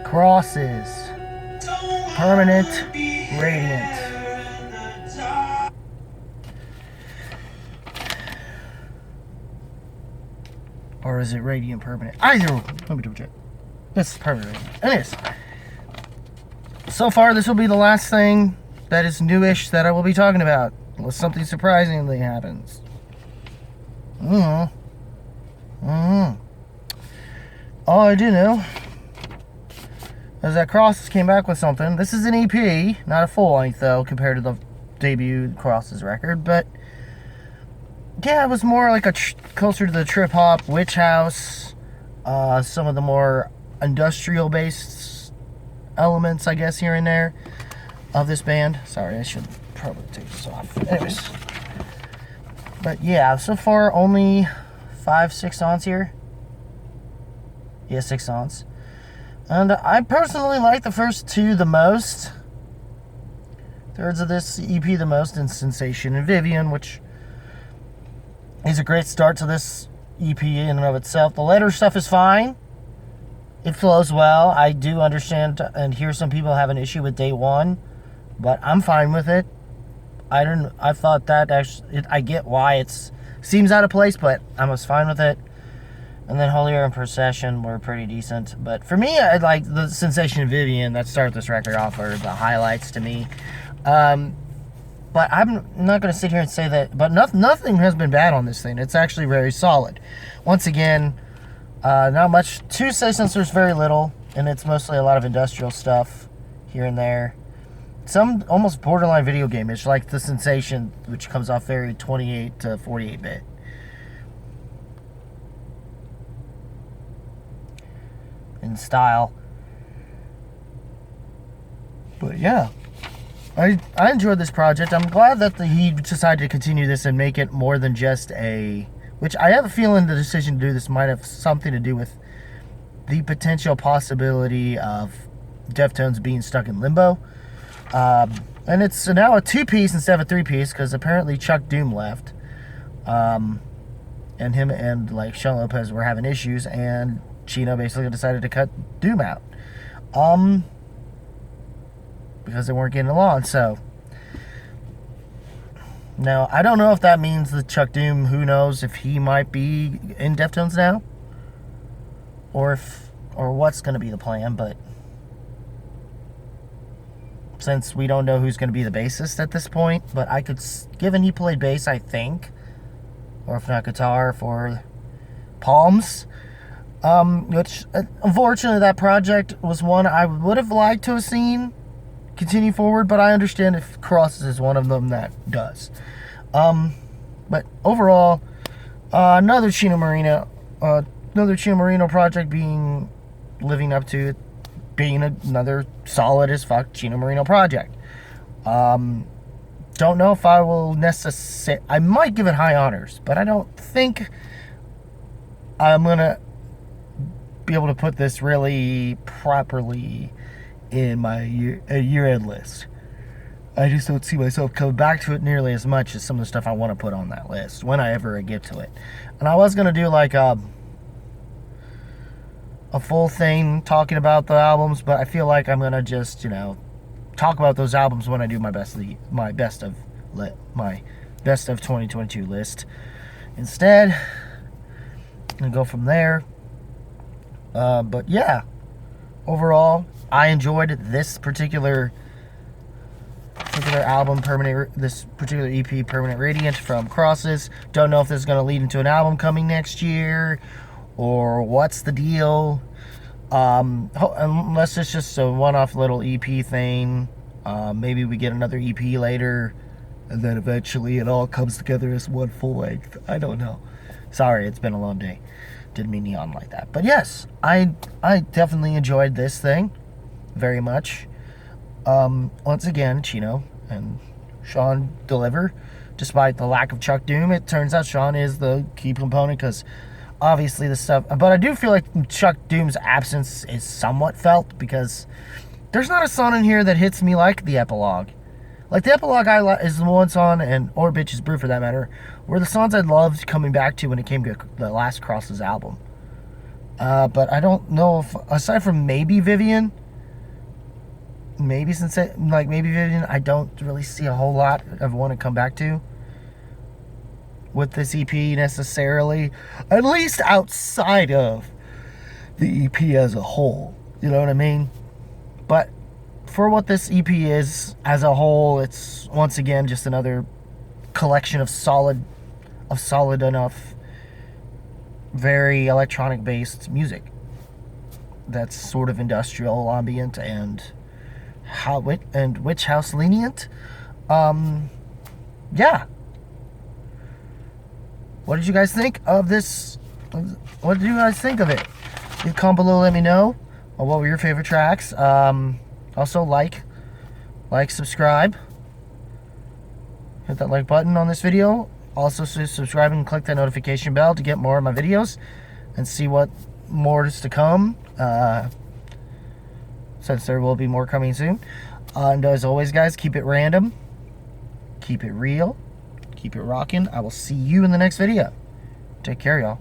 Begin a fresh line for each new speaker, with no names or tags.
Crosses. Permanent Radiant. Or is it Radiant Permanent? Either. Let me double check. This is Permanent Radiant. Anyways. So far, this will be the last thing that is newish that I will be talking about. Unless something surprisingly happens. All I do know is that Crosses came back with something. This is an EP, not a full length though, compared to the debut Crosses record. But yeah, it was more like closer to the trip hop, Witch House, some of the more industrial based elements, I guess, here and there of this band. Sorry, I should probably take this off. Anyways, but yeah, so far only 5-6 songs here. Yeah, 6 songs. And I personally like the first 2 the most. Thirds of this EP the most, in Sensation and Vivian, which is a great start to this EP in and of itself. The later stuff is fine. It flows well. I do understand and hear some people have an issue with Day One, but I'm fine with it. I thought that actually, I get why it seems out of place, but I was fine with it. And then Holier and Procession were pretty decent. But for me, I like the Sensation of Vivian that started this record off are the highlights to me. But I'm not going to sit here and say that. But nothing has been bad on this thing. It's actually very solid. Once again, not much to say since there's very little. And it's mostly a lot of industrial stuff here and there. Some almost borderline video game-ish, like the Sensation, which comes off very 28 to 48-bit. In style. But yeah, I enjoyed this project. I'm glad that he decided to continue this and make it more than just which I have a feeling the decision to do this might have something to do with the potential possibility of Deftones being stuck in limbo. And it's now a 2-piece instead of a 3-piece because apparently Chuck Doom left. And him and like Sean Lopez were having issues, and Chino basically decided to cut Doom out. Because they weren't getting along, so. Now, I don't know if that means that Chuck Doom, who knows if he might be in Deftones now. Or what's going to be the plan, but. Since we don't know who's going to be the bassist at this point, but given he played bass, I think. Or if not guitar, for Palms. Which, unfortunately, that project was one I would have liked to have seen continue forward, but I understand if Crosses is one of them that does. But overall, another Chino Moreno project living up to it, being another solid as fuck Chino Moreno project. Don't know if I will necessarily, I might give it high honors, but I don't think I'm gonna be able to put this really properly in my year-end list. I just don't see myself coming back to it nearly as much as some of the stuff I want to put on that list when I ever get to it. And I was going to do like a full thing talking about the albums, but I feel like I'm going to just, talk about those albums when I do my best of 2022 list. Instead, I'm going to go from there. But yeah, overall, I enjoyed this particular album, this particular EP, Permanent Radiant from Crosses. Don't know if this is going to lead into an album coming next year, or what's the deal. Unless it's just a one-off little EP thing. Maybe we get another EP later, and then eventually it all comes together as one full length. I don't know. Sorry, it's been a long day. Didn't mean neon like that. But yes, I definitely enjoyed this thing very much. Once again, Chino and Sean deliver. Despite the lack of Chuck Doom, it turns out Sean is the key component because obviously the stuff. But I do feel like Chuck Doom's absence is somewhat felt because there's not a song in here that hits me like the epilogue. Like the epilogue is the one song, or Bitches Brew for that matter, were the songs I loved coming back to when it came to the last Crosses album. But I don't know if, aside from maybe Vivian, maybe Vivian, I don't really see a whole lot of want to come back to with this EP necessarily, at least outside of the EP as a whole. You know what I mean? But for what this EP is as a whole, it's once again just another collection of solid enough, very electronic based music that's sort of industrial ambient and witch house lenient. Yeah. What did you guys think of this? What did you guys think of it? Comment below, let me know. What were your favorite tracks? Also like, subscribe, hit that like button on this video. Also subscribe and click that notification bell to get more of my videos and see what more is to come, since there will be more coming soon. And as always, guys, keep it random, keep it real, keep it rocking. I will see you in the next video. Take care, y'all.